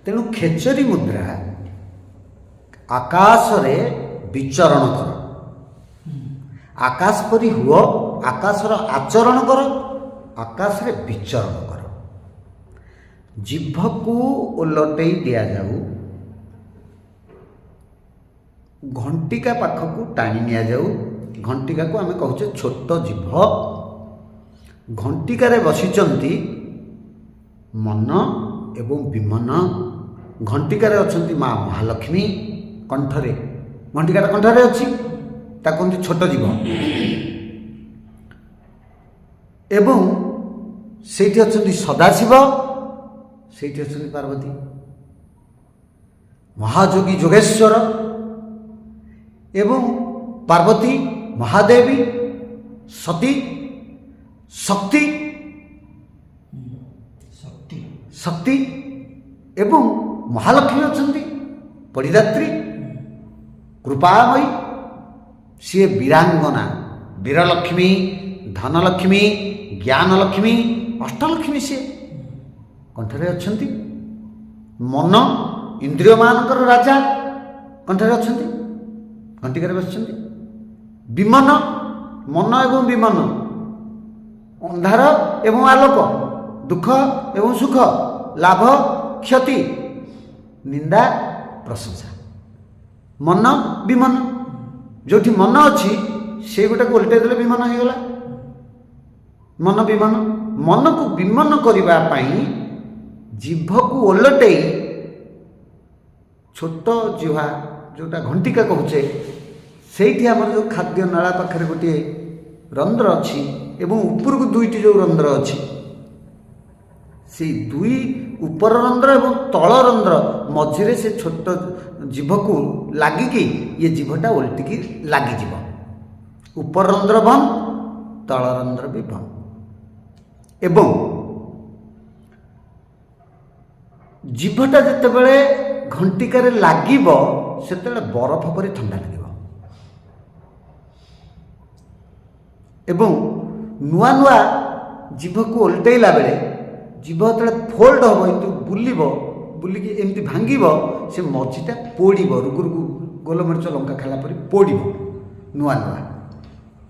तेणु खेचरी मुद्रा आकाश रे विचरण कर, आकाश परी हुओ, आकाशर आचरण कर, आकाश रे विचरण कर। जिभ को ओलटई दिया जाऊ, घंटिका पाखक टाणी निया जाऊ। घंटिका को आम कहूचे छोट जीभ। घंटिकार बसिचंती मन एवं विमन। घंटिकार अछंती माँ महालक्ष्मी कंठरे, घंटिकार कंठरे अच्छी ताकि छोट जीव। एवं सेठी अछंती सदाशिव, सेठी अछंती पार्वती। महायोगी जोगेश्वर एवं पार्वती महादेवी, सती शक्ति शक्ति एवं महालक्ष्मी अछंती परिदात्री कृपामयी। सी वीरांगना, वीरलक्ष्मी, धनलक्ष्मी, ज्ञानलक्ष्मी, अष्टलक्ष्मी सी कंठरे अछंती। मन इंद्रिय मानकर राजा कंठरे अछंती, घंटिकार बसिचंती। विमन, मन एवं विमन, अंधार एवं आलोक, दुख एवं सुख, लाभ क्षति, निंदा प्रशंसा। मन विमन, जो मन अच्छी से गोटे को उल्टे देले विमन हो गला। मन विमन, मन को विमन करने जीभ को ओलटई छोट जिह्वा जोटा घंटिका कहूचे, से आमर जो खाद्य नाला पाखे गोटे रंध्र अच्छी एवं ऊपर को दुईटी जो रंध्र अच्छी, से दुई ऊपर रंध्र एवं तल रंध्र मझिरे से छोट जीभ को लागिकी ये जीभटा ओल्टिकी लगिज। ऊपर रंध्र बंद, तल रंध्र भी बंद। एवं जीभटा जितेबाला घंटिकार लागिब सेतेबाला बरफ परि ठंडा लगे। एवं नुआ नुआ जीभ को ओल्टेला बेले जीभ जो फोल्ड हम एमती बुलब, बुलिकी एमती भांग से मझीटा पोड़ रुगुरुगु गोलमरीच लंका खाला परी पोड़ नुआ नुआ।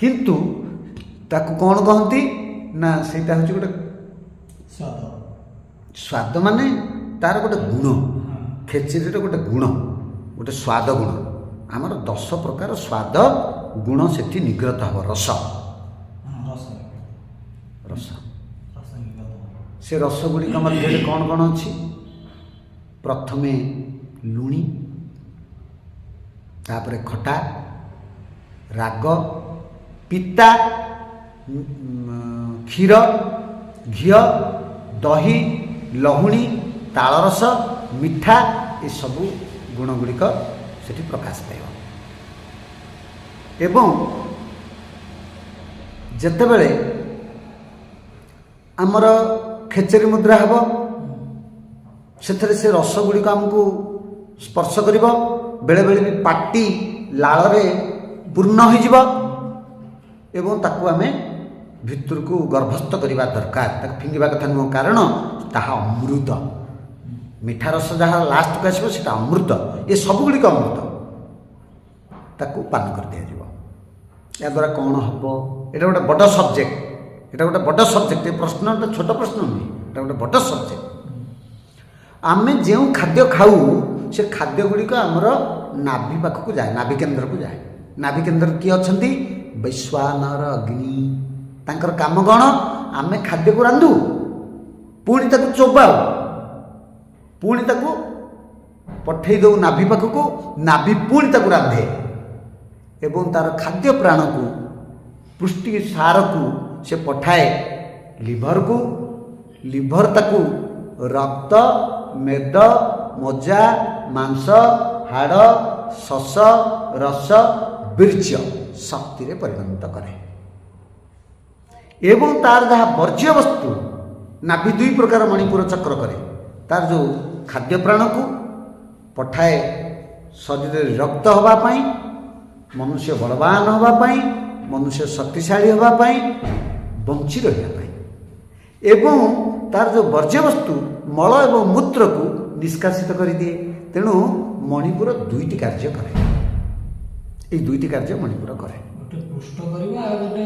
किंतु ताकू कौन कहती ना सेटा हूँ गोटे स्वाद। स्वाद माने तार गोटे गुण, खेचेरी गोटे गुण, गोटे स्वाद गुण। आमर 10 प्रकार स्वाद गुण से निग्रत हम। रस रस से रस गुड़िक मध्य कौन कौन अच्छी? प्रथमे लुणी, तापरे खटा, राग, पिता, क्षीर, घी, दही, लहुणी, तालरस, मिठा, ये सबू गुण गुड़िक से प्रकाश पाइब। एवं जेतेबेले आमर खेचेरी मुद्रा हेब से रस गुड़िक आमको स्पर्श कर, बेले बेले भी पाटी लाल पूर्ण हो एवं ताकू आमे भितर को गर्भस्थ करवा दरकार, ताकू फिंगिबा कथा नुह। कारण ताहा अमृत, मिठा रस जहाँ लास्ट को आसो से अमृत। ये सब गुड़िक अमृत, ताकू पान कर दिया जाए। या द्वारा कौन हम? ये गोटे बड़ सब्जेक्ट, ये गोटे बड़ सब्जेक्ट। ये प्रश्न गोटे छोट प्रश्न नुहे, ये गोटे बड़ सब्जेक्ट। आमे जो खाद्य खाऊ से खाद्य गुड़िक आमर नाभि पाखक जाए, नाभि केन्द्र को जाए। नाभि केन्द्र किए अच्छा? वैश्वानर अग्नि। तांकर काम कौन? आमे खाद्य को रांधु, पुणी ताकू चोबाऊ, पुणी ताकू पठे दो नाभि पाखक, नाभि पुणी ताकू रांधे एवं तार खाद्य प्राण को पुष्टि सार को से पठाए लिभर को। लिभर ताकू रक्त, मेद, मज्जा, मांस, हाड़, शस, रस, बीर्य शक्ति रे परिणत करे। एवं तार जहाँ वर्ज्य वस्तु नाभि 2 प्रकार मणिपुर चक्र करे, तार जो खाद्य प्राण को पठाए शरीर रक्त होगापाई, मनुष्य बलवान होगापाई, मनुष्य शक्तिशाली होगापाई, बंची रही एवं तार जो वर्ज्य वस्तु ମଳ ଏବଂ ମୂତ୍ରକୁ ନିଷ୍କାସିତ କରିଦିଏ। ତେଣୁ ମଣିପୁର ଦୁଇଟି କାର୍ଯ୍ୟ କରେ। এই দুইটি କାର୍ଯ୍ୟ ମଣିପୁର କରେ। ଗୋଟେ ପୁଷ୍ଟ କରିବା ଆଉ ଗୋଟେ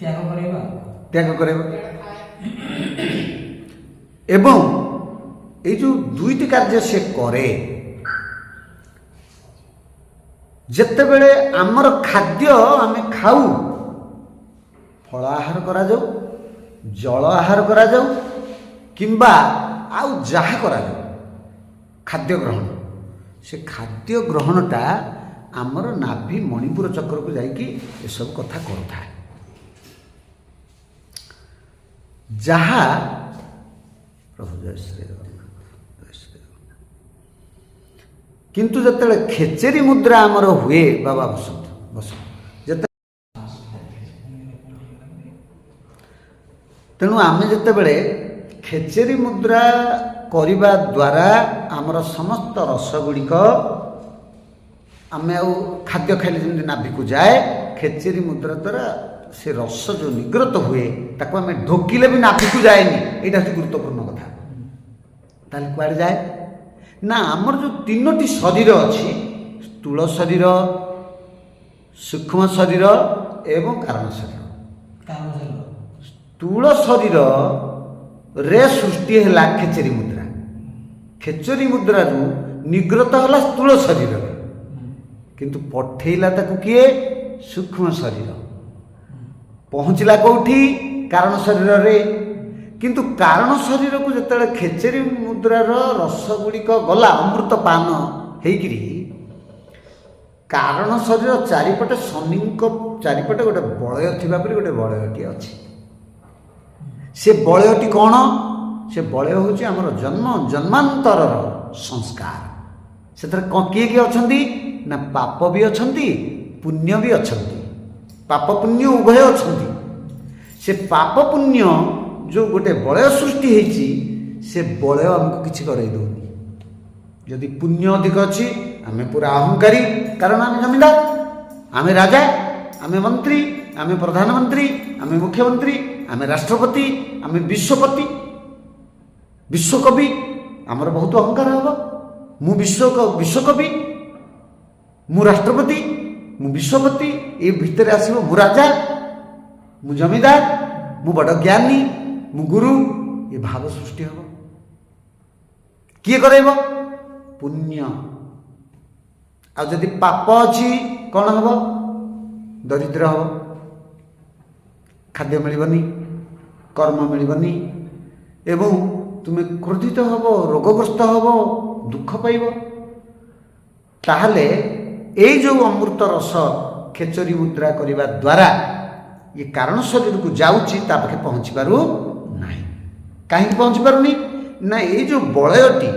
ତ୍ୟାଗ କରିବା। ତ୍ୟାଗ କରିବା ଏବଂ এই ଯେଉଁ ଦୁଇଟି କାର୍ଯ୍ୟ ସେ କରେ, ଯେତେବେଳେ ଆମର ଖାଦ୍ୟ ଆମେ ଖାଉ, ଫଳ ଆହାର କରାଯାଉ, ଜଳ ଆହାର କରାଯାଉ କିମ୍ବା ଆଉ ଯାହା କରାଯାଉ, ଖାଦ୍ୟ ଗ୍ରହଣ, ସେ ଖାଦ୍ୟ ଗ୍ରହଣଟା ଆମର ନାଭି ମଣିପୁର ଚକ୍ରକୁ ଯାଇକି ଏସବୁ କଥା କରୁଥାଏ। ଯାହା ପ୍ରଭୁ ଜୟ ଶ୍ରୀ ଜଗନ୍ନାଥ, ଜୟ ଶ୍ରୀ ଜଗନ୍ନାଥ। କିନ୍ତୁ ଯେତେବେଳେ ଖେଚେରୀ ମୁଦ୍ରା ଆମର ହୁଏ, ବାବା ବସନ୍ତୁ ବସନ୍ତୁ, ତେଣୁ ଆମେ ଯେତେବେଳେ ଖେଚେରୀ ମୁଦ୍ରା କରିବା ଦ୍ୱାରା ଆମର ସମସ୍ତ ରସ ଗୁଡ଼ିକ ଆମେ ଆଉ ଖାଦ୍ୟ ଖାଇଲେ ଯେମିତି ନାଭିକୁ ଯାଏ, ଖେଚେରୀ ମୁଦ୍ରା ଦ୍ୱାରା ସେ ରସ ଯେଉଁ ନିଗ୍ରତ ହୁଏ ତାକୁ ଆମେ ଢୋକିଲେ ବି ନାଭିକୁ ଯାଏନି। ଏଇଟା ହେଉଛି ଗୁରୁତ୍ୱପୂର୍ଣ୍ଣ କଥା। ତାହେଲେ କୁଆଡ଼େ ଯାଏ ନା ଆମର ଯେଉଁ ତିନୋଟି ଶରୀର ଅଛି, ସ୍ଥୂଳ ଶରୀର, ସୂକ୍ଷ୍ମ ଶରୀର ଏବଂ କାରଣ ଶରୀର। ସ୍ଥୂଳ ଶରୀରରେ ସୃଷ୍ଟି ହେଲା ଖେଚେରୀ ମୁଦ୍ରା। ଖେଚେରୀ ମୁଦ୍ରାରୁ ନିଗ୍ରତ ହେଲା ସ୍ଥୂଳ ଶରୀରରେ, କିନ୍ତୁ ପଠେଇଲା ତାକୁ କିଏ? ସୂକ୍ଷ୍ମ ଶରୀର। ପହଞ୍ଚିଲା କେଉଁଠି? କାରଣ ଶରୀରରେ। କିନ୍ତୁ କାରଣ ଶରୀରକୁ ଯେତେବେଳେ ଖେଚେରୀ ମୁଦ୍ରାର ରସ ଗୁଡ଼ିକ ଗଲା ଅମୃତ ପାନ ହେଇକିରି, କାରଣ ଶରୀର ଚାରିପଟେ ଶନିଙ୍କ ଚାରିପଟେ ଗୋଟେ ବଳୟ ଥିବା ପରି ଗୋଟେ ବଳୟଟି ଅଛି। ସେ ବଳୟଟି କ'ଣ? ସେ ବଳୟ ହେଉଛି ଆମର ଜନ୍ମ ଜନ୍ମାନ୍ତରର ସଂସ୍କାର। ସେଥିରେ କିଏ କିଏ ଅଛନ୍ତି ନା ପାପ ବି ଅଛନ୍ତି, ପୁଣ୍ୟ ବି ଅଛନ୍ତି। ପାପ ପୁଣ୍ୟ ଉଭୟ ଅଛନ୍ତି। ସେ ପାପ ପୁଣ୍ୟ ଯେଉଁ ଗୋଟେ ବଳୟ ସୃଷ୍ଟି ହେଇଛି, ସେ ବଳୟ ଆମକୁ କିଛି କରେଇ ଦେଉନି। ଯଦି ପୁଣ୍ୟ ଅଧିକ ଅଛି ଆମେ ପୁରା ଅହଙ୍କାରୀ, କାରଣ ଆମେ ଜମିଦାର, ଆମେ ରାଜା, ଆମେ ମନ୍ତ୍ରୀ, ଆମେ ପ୍ରଧାନମନ୍ତ୍ରୀ, ଆମେ ମୁଖ୍ୟମନ୍ତ୍ରୀ, ଆମେ ରାଷ୍ଟ୍ରପତି, ଆମେ ବିଶ୍ୱପତି, ବିଶ୍ୱକବି। ଆମର ବହୁତ ଅହଙ୍କାର ହେବ। ମୁଁ ବିଶ୍ୱକବି, ମୁଁ ରାଷ୍ଟ୍ରପତି, ମୁଁ ବିଶ୍ୱପତି, ଏ ଭିତରେ ଆସିବ ମୁଁ ରାଜା, ମୁଁ ଜମିଦାର, ମୁଁ ବଡ଼ ଜ୍ଞାନୀ, ମୁଁ ଗୁରୁ। ଏ ଭାବ ସୃଷ୍ଟି ହେବ। କିଏ କରାଇବ? ପୁଣ୍ୟ। ଆଉ ଯଦି ପାପ ଅଛି କ'ଣ ହେବ? ଦରିଦ୍ର ହେବ, ଖାଦ୍ୟ ମିଳିବନି, କର୍ମ ମିଳିବନି ଏବଂ ତୁମେ କ୍ରୋଧିତ ହେବ, ରୋଗଗ୍ରସ୍ତ ହେବ, ଦୁଃଖ ପାଇବ। ତାହେଲେ ଏଇ ଯେଉଁ ଅମୃତ ରସ ଖେଚରୀ ମୁଦ୍ରା କରିବା ଦ୍ୱାରା ଏ କାରଣ ଶରୀରକୁ ଯାଉଛି, ତା ପାଖେ ପହଞ୍ଚି ପାରୁ ନାହିଁ। କାହିଁକି ପହଞ୍ଚି ପାରୁନି? ନା ଏଇ ଯେଉଁ ବଳୟଟି,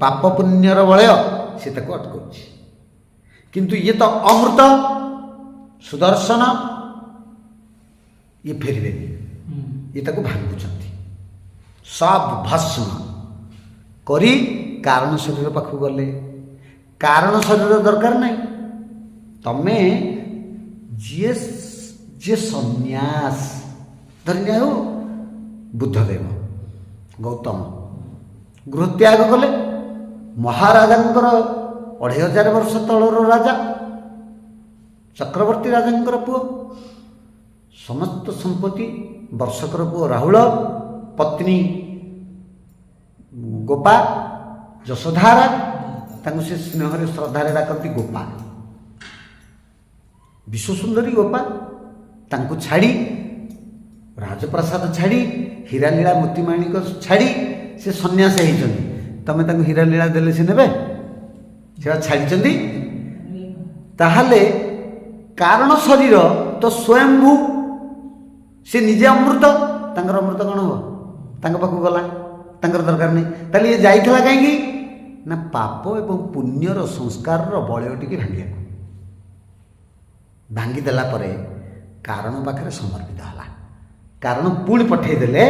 ପାପ ପୁଣ୍ୟର ବଳୟ, ସେ ତାକୁ ଅଟକାଉଛି। କିନ୍ତୁ ଇଏ ତ ଅମୃତ ସୁଦର୍ଶନ, ଇଏ ଫେରିବେନି, ଇଏ ତାକୁ ଭାଙ୍ଗୁଛନ୍ତି। ସବ୍ ଭସ୍ମ କରି କାରଣ ଶରୀର ପାଖକୁ ଗଲେ। କାରଣ ଶରୀର ଦରକାର ନାହିଁ। ତମେ ଯିଏ ସନ୍ନ୍ୟାସ, ଧରିନିଆ ହେଉ ବୁଦ୍ଧଦେବ, ଗୌତମ ଗୃହତ୍ୟାଗ କଲେ। ମହାରାଜାଙ୍କର 2500 ବର୍ଷ ତଳର ରାଜା, ଚକ୍ରବର୍ତ୍ତୀ ରାଜାଙ୍କର ପୁଅ, ସମସ୍ତ ସମ୍ପତ୍ତି, ବର୍ଷକର ପୁଅ ରାହୁଳ, ପତ୍ନୀ ଗୋପା, ଯଶୋଧାରା, ତାଙ୍କୁ ସେ ସ୍ନେହରେ ଶ୍ରଦ୍ଧାରେ ଡାକନ୍ତି ଗୋପା, ବିଶ୍ୱସୁନ୍ଦରୀ ଗୋପା। ତାଙ୍କୁ ଛାଡ଼ି, ରାଜପ୍ରାସାଦ ଛାଡ଼ି, ହୀରାଲୀଳା ମୋତିମାଣିକ ଛାଡ଼ି ସେ ସନ୍ନ୍ୟାସ ହେଇଛନ୍ତି। ତମେ ତାଙ୍କୁ ହୀରାଲୀଳା ଦେଲେ ସେ ନେବେ? ସେଟା ଛାଡ଼ିଛନ୍ତି। ତାହେଲେ କାରଣ ଶରୀର ତ ସ୍ୱୟଂଭୂ, ସେ ନିଜେ ଅମୃତ। ତାଙ୍କର ଅମୃତ କ'ଣ ହେବ? ତାଙ୍କ ପାଖକୁ ଗଲା, ତାଙ୍କର ଦରକାର ନାହିଁ। ତାହେଲେ ଇଏ ଯାଇଥିଲା କାହିଁକି? ନା ପାପ ଏବଂ ପୁଣ୍ୟର ସଂସ୍କାରର ବଳୟଟିକି ଭାଙ୍ଗିବାକୁ। ଭାଙ୍ଗିଦେଲା ପରେ କାରଣ ପାଖରେ ସମର୍ପିତ ହେଲା। କାରଣ ପୁଣି ପଠେଇଦେଲେ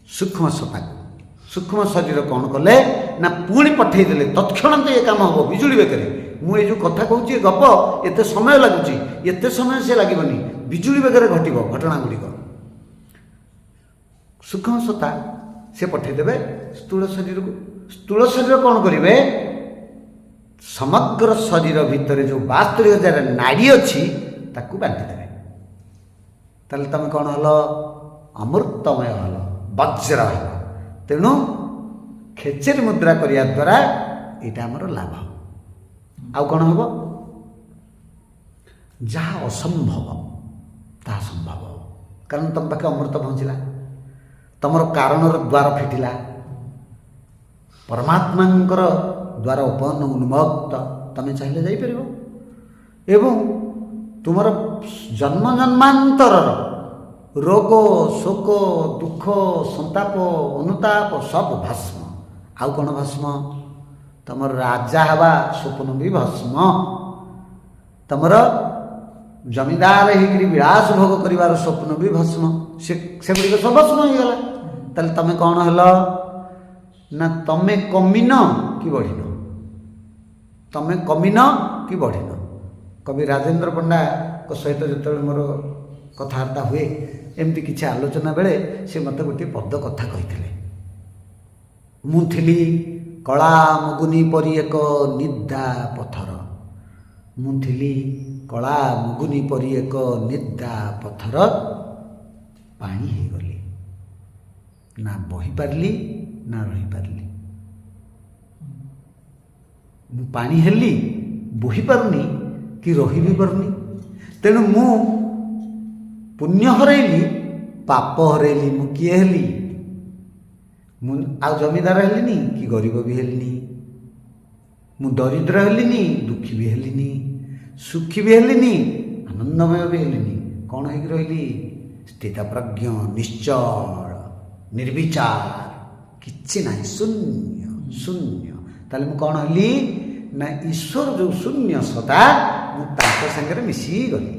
ସୂକ୍ଷ୍ମ ସତ୍ତାକୁ। ସୂକ୍ଷ୍ମ ଶରୀର କ'ଣ କଲେ ନା ପୁଣି ପଠେଇଦେଲେ। ତତ୍କ୍ଷଣାତ ଏ କାମ ହେବ ବିଜୁଳି ବେଗରେ। ମୁଁ ଏ ଯେଉଁ କଥା କହୁଛି, ଏ ଗପ ଏତେ ସମୟ ଲାଗୁଛି, ଏତେ ସମୟ ସେ ଲାଗିବନି, ବିଜୁଳି ବେଗରେ ଘଟିବ ଘଟଣା ଗୁଡ଼ିକ। ସୂକ୍ଷ୍ମ ସତ୍ତା ସେ ପଠାଇଦେବେ ସ୍ଥୂଳ ଶରୀରକୁ। ସ୍ଥୂଳ ଶରୀର କ'ଣ କରିବେ? ସମଗ୍ର ଶରୀର ଭିତରେ ଯେଉଁ 72,000 ନାଡ଼ି ଅଛି ତାକୁ ବାଣ୍ଟିଦେବେ। ତାହେଲେ ତୁମେ କ'ଣ ହେଲ? ଅମୃତମୟ ହେଲ, ବଜ୍ର ହେଲ। ତେଣୁ ଖେଚେରୀ ମୁଦ୍ରା କରିବା ଦ୍ୱାରା ଏଇଟା ଆମର ଲାଭ। ଆଉ କ'ଣ ହେବ? ଯାହା ଅସମ୍ଭବ ତାହା ସମ୍ଭବ ହେବ। କାରଣ ତୁମ ପାଖେ ଅମୃତ ପହଞ୍ଚିଲା, ତୁମର କାରଣର ଦ୍ୱାର ଫିଟିଲା, ପରମାତ୍ମାଙ୍କର ଦ୍ୱାର ଓପନ ଉନ୍ମୁକ୍ତ, ତୁମେ ଚାହିଁଲେ ଯାଇପାରିବ। ଏବଂ ତୁମର ଜନ୍ମ ଜନ୍ମାନ୍ତରର ରୋଗ ଶୋକ ଦୁଃଖ ସନ୍ତାପ ଅନୁତାପ ସବୁ ଭସ୍ମ। ଆଉ କ'ଣ ଭସ୍ମ? ତୁମର ରାଜା ହେବା ସ୍ୱପ୍ନ ବି ଭସ୍ମ। ତୁମର ଜମିଦାର ହେଇକରି ବିଳାସ ଭୋଗ କରିବାର ସ୍ୱପ୍ନ ବି ଭସ୍ମ। ସେଗୁଡ଼ିକ ସବୁ ଭସ୍ମ ହେଇଗଲା। ତାହେଲେ ତୁମେ କ'ଣ ହେଲ? ନା ତୁମେ କମିନ କି ବଢ଼ିନ? ତୁମେ କମିନ କି ବଢ଼ିନ? କବି ରାଜେନ୍ଦ୍ର ପଣ୍ଡାଙ୍କ ସହିତ ଯେତେବେଳେ ମୋର କଥାବାର୍ତ୍ତା ହୁଏ, ଏମିତି କିଛି ଆଲୋଚନା ବେଳେ ସେ ମୋତେ ଗୋଟିଏ ପଦ କଥା କହିଥିଲେ। ମୁଁ ଥିଲି କଳା ମୁଗୁନି ପରି ଏକ ନିଦା ପଥର। ମୁଁ ଥିଲି କଳା ମୁଗୁନି ପରି ଏକ ନିଦା ପଥର, ପାଣି ହେଇଗଲି, ନା ବହିପାରିଲି ନା ରହିପାରିଲି। ମୁଁ ପାଣି ହେଲି, ବୋହିପାରୁନି କି ରହି ବି ପାରୁନି। ତେଣୁ ମୁଁ ପୁଣ୍ୟ ହରେଇଲି, ପାପ ହରେଇଲି। ମୁଁ କିଏ ହେଲି? ମୁଁ ଆଉ ଜମିଦାର ହେଲିନି କି ଗରିବ ବି ହେଲିନି। ମୁଁ ଦରିଦ୍ର ହେଲିନି, ଦୁଃଖୀ ବି ହେଲିନି, ସୁଖୀ ବି ହେଲିନି, ଆନନ୍ଦମୟ ବି ହେଲିନି। କ'ଣ ହେଇକି ରହିଲି? ସ୍ଥିତପ୍ରଜ୍ଞ, ନିଶ୍ଚଳ, ନିର୍ବିଚାର, କିଛି ନାହିଁ, ଶୂନ୍ୟ ଶୂନ୍ୟ। ତାହେଲେ ମୁଁ କ'ଣ ହେଲି? ନା ଈଶ୍ୱର ଯେଉଁ ଶୂନ୍ୟ ସଦା, ମୁଁ ତାଙ୍କ ସାଙ୍ଗରେ ମିଶିଗଲି।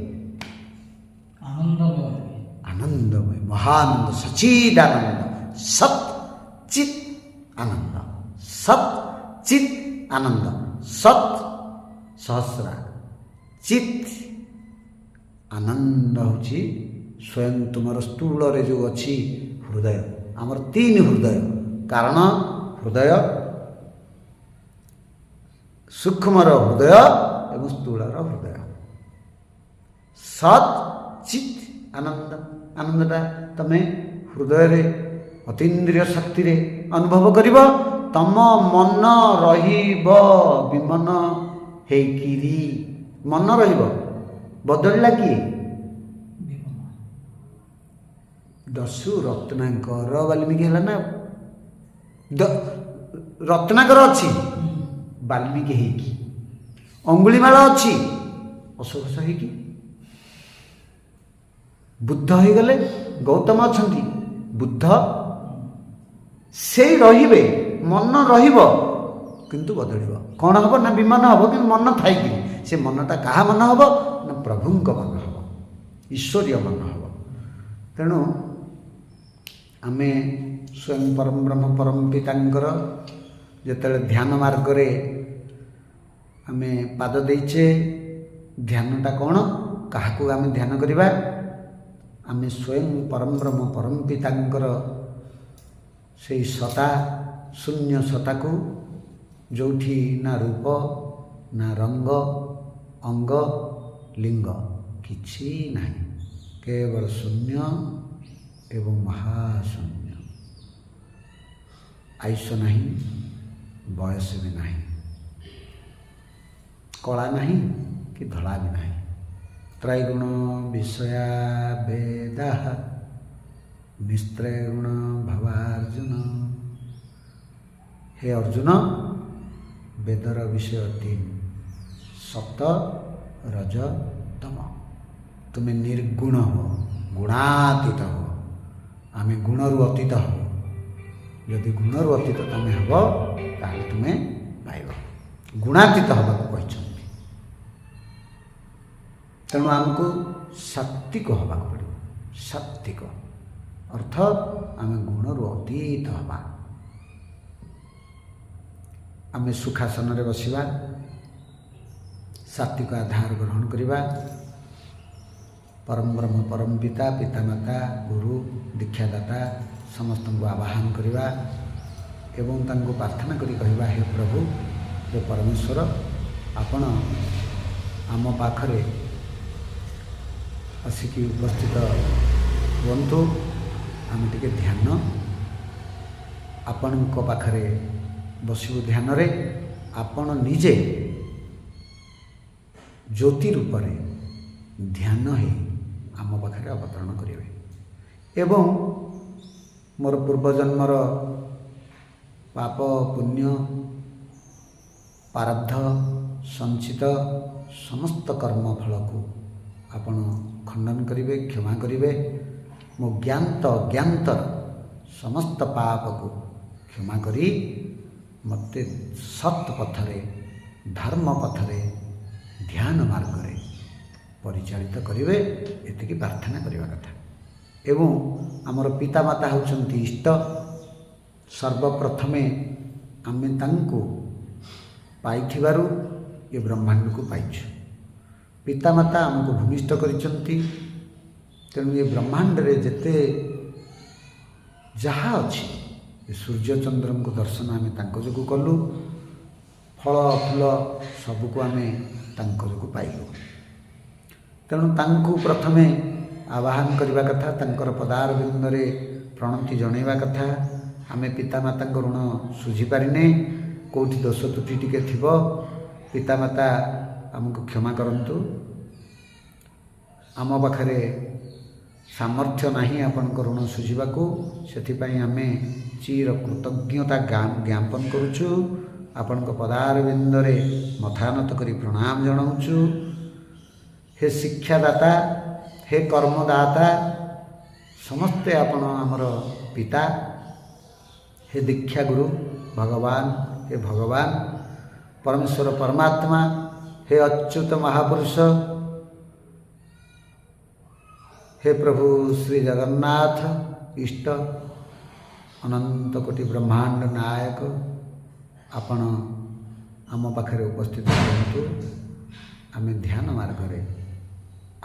ଆନନ୍ଦମୟ, ମହାନନ୍ଦ, ସଚିଦାନନ୍ଦ, ସତ୍ ଚିତ୍ ଆନନ୍ଦ, ସତ୍ ଚିତ୍ ଆନନ୍ଦ। ସତ୍ ସହସ୍ରା, ଚିତ୍ ଆନନ୍ଦ ହେଉଛି ସ୍ୱୟଂ ତୁମର ସ୍ଥୂଳରେ ଯେଉଁ ଅଛି ହୃଦୟ। ଆମର 3 ହୃଦୟ, କାରଣ ହୃଦୟ, ସୂକ୍ଷ୍ମର ହୃଦୟ ଏବଂ ସ୍ଥୂଳର ହୃଦୟ। ସତ୍ ଚିତ୍ ଆନନ୍ଦ। ଆନନ୍ଦଟା ତୁମେ ହୃଦୟରେ ଅତୀନ୍ଦ୍ରିୟ ଶକ୍ତିରେ ଅନୁଭବ କରିବ। ତମ ମନ ରହିବ ବିମନ ହେଇକିରି। ମନ ରହିବ, ବଦଳିଲା କିଏ? ଦସ୍ୟୁ ରତ୍ନାକର ବାଲ୍ମୀକି ହେଲା ନା? ରତ୍ନାକର ଅଛି, ବାଲ୍ମୀକି ହେଇକି। ଅଙ୍ଗୁଳିମାଳ ଅଛି, ଅଶୋକ ହେଇକି। ବୁଦ୍ଧ ହେଇଗଲେ, ଗୌତମ ଅଛନ୍ତି, ବୁଦ୍ଧ। ସେଇ ରହିବେ, ମନ ରହିବ କିନ୍ତୁ ବଦଳିବ। କ'ଣ ହେବ? ନା ବିମାନ ହେବ, କିନ୍ତୁ ମନ ଥାଇକି। ସେ ମନଟା କାହା ମନ ହେବ? ନା ପ୍ରଭୁଙ୍କ ମନ ହେବ, ଈଶ୍ୱରୀୟ ମନ ହେବ। ତେଣୁ ଆମେ ସ୍ୱୟଂ ପରମ ବ୍ରହ୍ମ ପରମ ପିତାଙ୍କର ଯେତେବେଳେ ଧ୍ୟାନ ମାର୍ଗରେ ଆମେ ପାଦ ଦେଇଛେ, ଧ୍ୟାନଟା କ'ଣ? କାହାକୁ ଆମେ ଧ୍ୟାନ କରିବା? ଆମେ ସ୍ୱୟଂ ପରମ ବ୍ରହ୍ମ ପରମ ପିତାଙ୍କର ସେଇ ସତା, ଶୂନ୍ୟ ସତାକୁ, ଯେଉଁଠି ନା ରୂପ ନା ରଙ୍ଗ ଅଙ୍ଗ ଲିଙ୍ଗ କିଛି ନାହିଁ, କେବଳ ଶୂନ୍ୟ ଏବଂ ମହାଶୂନ୍ୟ। ଆୟୁଷ ନାହିଁ, ବୟସ ବି ନାହିଁ, କଳା ନାହିଁ କି ଧଳା ବି ନାହିଁ। ତ୍ରୈଗୁଣ ବିଷୟା ବେଦା ନିସ୍ତ୍ରୈଗୁଣ ଭବାର୍ଜୁନ। ହେ ଅର୍ଜୁନ, ବେଦର ବିଷୟ 3, ସତ ରଜ ତମ। ତୁମେ ନିର୍ଗୁଣ ହୁଅ, ଗୁଣାତୀତ ହୁଅ। ଆମେ ଗୁଣରୁ ଅତୀତ ହେବ। ଯଦି ଗୁଣରୁ ଅତୀତ ତୁମେ ହେବ, ତାହେଲେ ତୁମେ ପାଇବ। ଗୁଣାତୀତ ହେବାକୁ କହିଛନ୍ତି। ତେଣୁ ଆମକୁ ସାତ୍ତ୍ୱିକ ହେବାକୁ ପଡ଼ିବ। ସାତ୍ତ୍ୱିକ ଅର୍ଥ ଆମେ ଗୁଣରୁ ଅତୀତ ହେବା। ଆମେ ସୁଖାସନରେ ବସିବା, ସାତ୍ତ୍ୱିକ ଆଧାର ଗ୍ରହଣ କରିବା। ପରମ ବ୍ରହ୍ମ ପରମ ପିତା, ପିତାମାତା, ଗୁରୁ, ଦୀକ୍ଷାଦାତା ସମସ୍ତଙ୍କୁ ଆବାହନ କରିବା ଏବଂ ତାଙ୍କୁ ପ୍ରାର୍ଥନା କରି କହିବା, ହେ ପ୍ରଭୁ, ହେ ପରମେଶ୍ୱର, ଆପଣ ଆମ ପାଖରେ ଆସିକି ଉପସ୍ଥିତ ହୁଅନ୍ତୁ। ଆମେ ଟିକେ ଧ୍ୟାନ ଆପଣଙ୍କ ପାଖରେ ବସିବୁ। ଧ୍ୟାନରେ ଆପଣ ନିଜେ ଜ୍ୟୋତି ରୂପରେ ଧ୍ୟାନ ହେଇ ଆମ ପାଖରେ ଅବତରଣ କରିବେ ଏବଂ ମୋର ପୂର୍ବଜନ୍ମର ପାପ ପୁଣ୍ୟ ପ୍ରାରବ୍ଧ ସଞ୍ଚିତ ସମସ୍ତ କର୍ମଫଳକୁ ଆପଣ ଖଣ୍ଡନ କରିବେ, କ୍ଷମା କରିବେ। ମୋ ଜ୍ଞାତ ଅଜ୍ଞାତର ସମସ୍ତ ପାପକୁ କ୍ଷମା କରି ମୋତେ ସତ୍ ପଥରେ, ଧର୍ମ ପଥରେ, ଧ୍ୟାନ ମାର୍ଗରେ ପରିଚାଳିତ କରିବେ। ଏତିକି ପ୍ରାର୍ଥନା କରିବା କଥା। ଏବଂ ଆମର ପିତାମାତା ହେଉଛନ୍ତି ଇଷ୍ଟ। ସର୍ବପ୍ରଥମେ ଆମେ ତାଙ୍କୁ ପାଇଥିବାରୁ ଏ ବ୍ରହ୍ମାଣ୍ଡକୁ ପାଇଛୁ। ପିତାମାତା ଆମକୁ ଭୂମିଷ୍ଠ କରିଛନ୍ତି। ତେଣୁ ଏ ବ୍ରହ୍ମାଣ୍ଡରେ ଯେତେ ଯାହା ଅଛି, ଏ ସୂର୍ଯ୍ୟଚନ୍ଦ୍ରଙ୍କୁ ଦର୍ଶନ ଆମେ ତାଙ୍କ ଯୋଗୁଁ କଲୁ। ଫଳ ଫୁଲ ସବୁକୁ ଆମେ ତାଙ୍କ ଯୋଗୁଁ ପାଇଲୁ। ତେଣୁ ତାଙ୍କୁ ପ୍ରଥମେ ଆବାହନ କରିବା କଥା, ତାଙ୍କର ପଦାରବିନ୍ଦରେ ପ୍ରଣତି ଜଣାଇବା କଥା। ଆମେ ପିତାମାତାଙ୍କ ଋଣ ଶୁଝିପାରିନେ। କେଉଁଠି ଦୋଷ ତ୍ରୁଟି ଟିକେ ଥିବ, ପିତାମାତା ଆମକୁ କ୍ଷମା କରନ୍ତୁ। ଆମ ପାଖରେ ସାମର୍ଥ୍ୟ ନାହିଁ ଆପଣଙ୍କ ଋଣ ଶୁଝିବାକୁ। ସେଥିପାଇଁ ଆମେ ଚିର କୃତଜ୍ଞତା ଜ୍ଞାପନ କରୁଛୁ। ଆପଣଙ୍କ ପଦାରବିନ୍ଦରେ ମଥାନତ କରି ପ୍ରଣାମ ଜଣାଉଛୁ। ହେ ଶିକ୍ଷାଦାତା, ହେ କର୍ମଦାତା, ସମସ୍ତେ ଆପଣ ଆମର ପିତା। ହେ ଦୀକ୍ଷାଗୁରୁ ଭଗବାନ, ହେ ଭଗବାନ ପରମେଶ୍ୱର ପରମାତ୍ମା, ହେ ଅଚ୍ୟୁତ ମହାପୁରୁଷ, ହେ ପ୍ରଭୁ ଶ୍ରୀ ଜଗନ୍ନାଥ ଇଷ୍ଟ, ଅନନ୍ତ କୋଟି ବ୍ରହ୍ମାଣ୍ଡ ନାୟକ, ଆପଣ ଆମ ପାଖରେ ଉପସ୍ଥିତ ହୁଅନ୍ତୁ। ଆମେ ଧ୍ୟାନ ମାର୍ଗରେ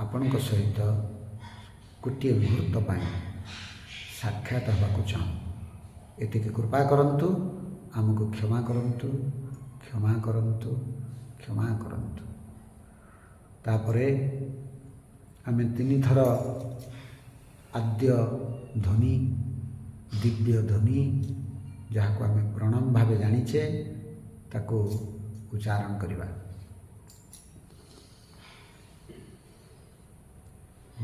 ଆପଣଙ୍କ ସହିତ ଗୋଟିଏ ମୁହୂର୍ତ୍ତ ପାଇଁ ସାକ୍ଷାତ ହେବାକୁ ଚାହୁଁ। ଏତିକି କୃପା କରନ୍ତୁ। ଆମକୁ କ୍ଷମା କରନ୍ତୁ, କ୍ଷମା କରନ୍ତୁ, କ୍ଷମା କରନ୍ତୁ। ତାପରେ ଆମେ 3 ଥର ଆଦ୍ୟ ଧ୍ୱନି, ଦିବ୍ୟ ଧ୍ୱନି, ଯାହାକୁ ଆମେ ପ୍ରଣମ ଭାବେ ଜାଣିଛେ, ତାକୁ ଉଚ୍ଚାରଣ କରିବା। ଓ